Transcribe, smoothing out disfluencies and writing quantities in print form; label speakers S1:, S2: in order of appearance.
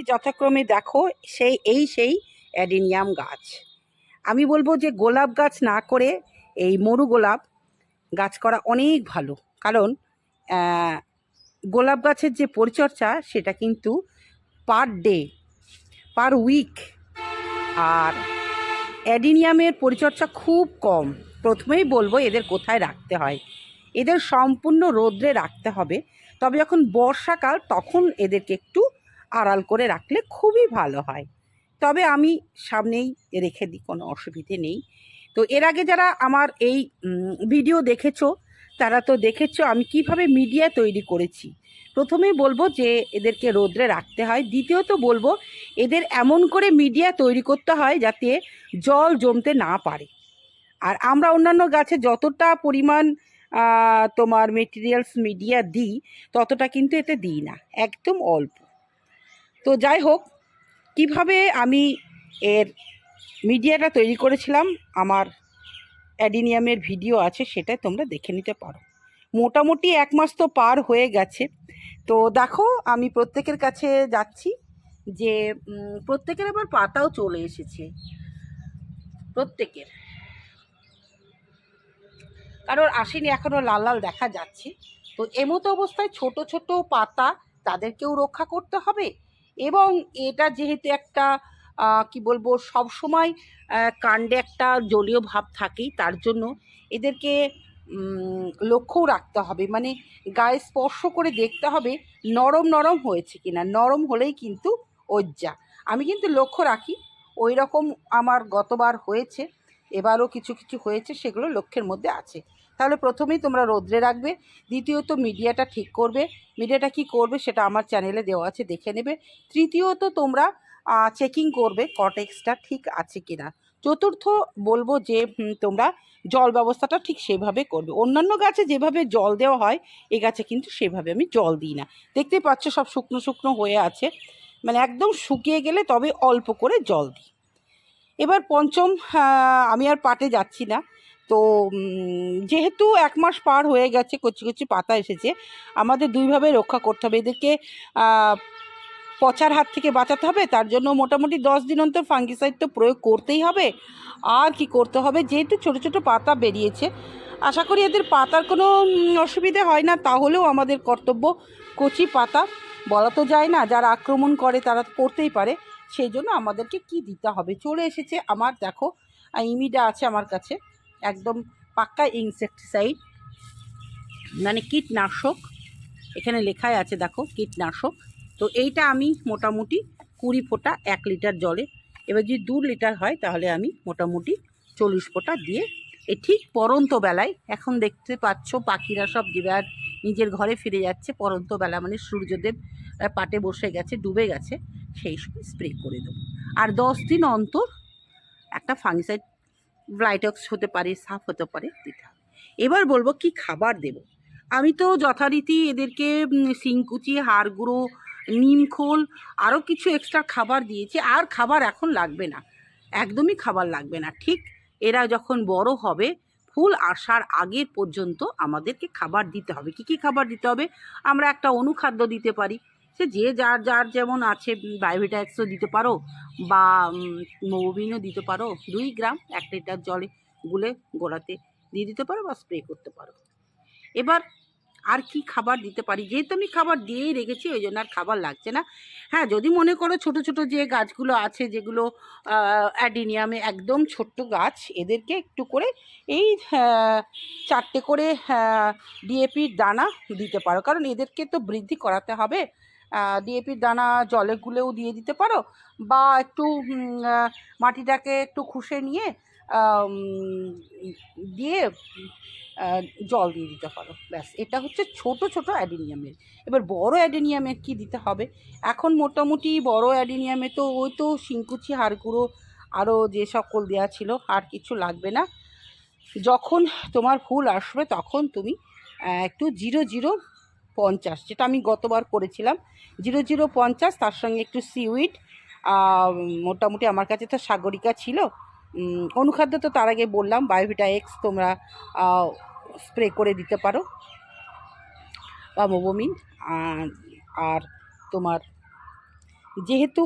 S1: যথাক্রমে দেখো সেই অ্যাডেনিয়াম গাছ। আমি বলবো যে গোলাপ গাছ না করে এই মরু গোলাপ গাছ করা অনেক ভালো। কারণ গোলাপ গাছের যে পরিচর্যা সেটা কিন্তু পার ডে, পার উইক, আর অ্যাডেনিয়ামের পরিচর্যা খুব কম। প্রথমেই বলবো এদের কোথায় রাখতে হয়। এদের সম্পূর্ণ রোদ্রে রাখতে হবে। তবে যখন বর্ষাকাল তখন এদেরকে একটু আড়াল করে রাখলে খুবই ভালো হয়। তবে আমি সামনেই রেখে দিই, কোনো অসুবিধে নেই। তো এর আগে যারা আমার এই ভিডিও দেখেছো তারা তো দেখেছো আমি কিভাবে মিডিয়া তৈরি করেছি। প্রথমেই বলবো যে এদেরকে রোদ্রে রাখতে হয়। দ্বিতীয়ত বলবো এদের এমন করে মিডিয়া তৈরি করতে হয় যাতে জল জমতে না পারে। আর আমরা অন্যান্য গাছে যতটা পরিমাণ তোমার মেটেরিয়ালস মিডিয়া দিই ততটা কিন্তু এতে দিই না, একদম অল্প। তো যাই হোক, কিভাবে আমি এর মিডিয়াটা তৈরি করেছিলাম আমার অ্যাডেনিয়ামের ভিডিও আছে, সেটা তোমরা দেখে নিতে পারো। মোটামুটি 1 মাস তো পার হয়ে গেছে। তো দেখো আমি প্রত্যেকের কাছে যাচ্ছি, যে প্রত্যেকের আবার পাতাও চলে এসেছে, প্রত্যেকের কারোর আসেনি এখনও, লাল লাল দেখা যাচ্ছে। তো এমতো অবস্থায় ছোট ছোট পাতা, তাদেরকেও রক্ষা করতে হবে। এবং এটা যেহেতু একটা কি বলবো, সবসময় কাণ্ডে একটা জলীয় ভাব থাকেই, তার জন্য এদেরকে লক্ষ্যও রাখতে হবে। মানে গায়ে স্পর্শ করে দেখতে হবে নরম নরম হয়েছে কিনা। নরম হলেই কিন্তু ওজ্জা। আমি কিন্তু লক্ষ্য রাখি, ওই রকম আমার গতবার হয়েছে, এবারও কিছু কিছু হয়েছে, সেগুলো লক্ষ্যের মধ্যে আছে। তাহলে প্রথমেই তোমরা রোদ্রে রাখবে। দ্বিতীয়ত মিডিয়াটা ঠিক করবে। মিডিয়াটা কি করবে সেটা আমার চ্যানেলে দেওয়া আছে, দেখে নেবে। তৃতীয়ত তোমরা চেকিং করবে কটেক্সটা ঠিক আছে কিনা। চতুর্থ বলবো যে তোমরা জল ব্যবস্থাটা ঠিক সেভাবে করবে। অন্যান্য গাছে যেভাবে জল দেওয়া হয় এ গাছে কিন্তু সেভাবে আমি জল দিই না। দেখতেই পাচ্ছ সব শুকনো শুকনো হয়ে আছে, মানে একদম শুকিয়ে গেলে তবে অল্প করে জল দিই। এবার পঞ্চম, আমি আর পাটে যাচ্ছি না। তো যেহেতু 1 মাস পার হয়ে গেছে, কচি কচি পাতা এসেছে, আমাদের দুইভাবে রক্ষা করতে হবে। এদেরকে পচার হাত থেকে বাঁচাতে হবে, তার জন্য মোটামুটি 10 দিন অন্তর ফাঙ্গিসাইড তো প্রয়োগ করতেই হবে। আর কি করতে হবে, যেহেতু ছোট ছোট পাতা বেরিয়েছে, আশা করি এদের পাতার কোনো অসুবিধে হয় না। তাহলেও আমাদের কর্তব্য, কচি পাতা বলা তো যায় না, যারা আক্রমণ করে তারা করতেই পারে, সেই জন্য আমাদেরকে কি দিতে হবে। চলে এসেছে আমার, দেখো ইমিডা আছে আমার কাছে, একদম পাক্কা ইনসেকটিসাইড, মানে কীটনাশক। এখানে লেখাই আছে দেখো, কীটনাশক। তো এইটা আমি মোটামুটি 20 ফোঁটা 1 লিটার জলে, এবার যদি 2 লিটার হয় তাহলে আমি মোটামুটি 40 ফোঁটা দিয়ে, ঠিক পরন্ত বেলায়, এখন দেখতে পাচ্ছ পাখিরা সব যার নিজের ঘরে ফিরে যাচ্ছে, পরন্ত বেলা মানে সূর্যদেব পাটে বসে গেছে, ডুবে গেছে, সেই সময় স্প্রে করে দেবো। আর 10 দিন অন্তর একটা ফাঙ্গিসাইড, ব্লাইটক্স হতে পারে, সাফ হতে পারে, দিতে হবে। এবার বলবো কি খাবার দেব। আমি তো যথারীতি এদেরকে শিংকুচি, হাড় গুঁড়ো, নিমখোল, আরও কিছু এক্সট্রা খাবার দিয়েছি। আর খাবার এখন লাগবে না, একদমই খাবার লাগবে না। ঠিক এরা যখন বড় হবে, ফুল আসার আগের পর্যন্ত আমাদেরকে খাবার দিতে হবে। কি কি খাবার দিতে হবে, আমরা একটা অনুখাদ্য দিতে পারি, সে যে যার যার যেমন আছে, বায়োভিটা এক্সও দিতে পারো, বা মোবিনও দিতে পারো। 2 গ্রাম 1 লিটার জলে গুলে গোড়াতে দিয়ে দিতে পারো, বা স্প্রে করতে পারো। এবার আর কি খাবার দিতে পারি, যেহেতু আমি খাবার দিয়েই রেখেছি ওই জন্য আর খাবার লাগছে না। হ্যাঁ, যদি মনে করো ছোট ছোট যে গাছগুলো আছে, যেগুলো অ্যাডেনিয়ামে একদম ছোট্ট গাছ, এদেরকে একটু করে এই 4টে করে ডিএপির দানা দিতে পারো, কারণ এদেরকে তো বৃদ্ধি করাতে হবে। ডিএপির দানা জলে গুলেও দিয়ে দিতে পারো, বা একটু মাটিটাকে একটু খুশে নিয়ে দিয়ে জল দিয়ে দিতে পারো, ব্যাস। এটা হচ্ছে ছোট ছোট অ্যাডেনিয়ামের। এবার বড় অ্যাডেনিয়ামের কি দিতে হবে, এখন মোটামুটি বড় অ্যাডেনিয়ামে তো ওই তো শিংকুচি, হাড় গুঁড়ো, আরও যে সকল দেওয়া ছিল, আর কিছু লাগবে না। যখন তোমার ফুল আসবে তখন তুমি একটু 0050, যেটা আমি গতবার করেছিলাম, 0050, তার সঙ্গে একটু সিউইড, মোটামুটি আমার কাছে তো সাগরিকা ছিল। অনুখাদ্য তো তার আগে বললাম, বায়োভিটা এক্স তোমরা স্প্রে করে দিতে পারো, বা মোবোমিন। আর তোমার যেহেতু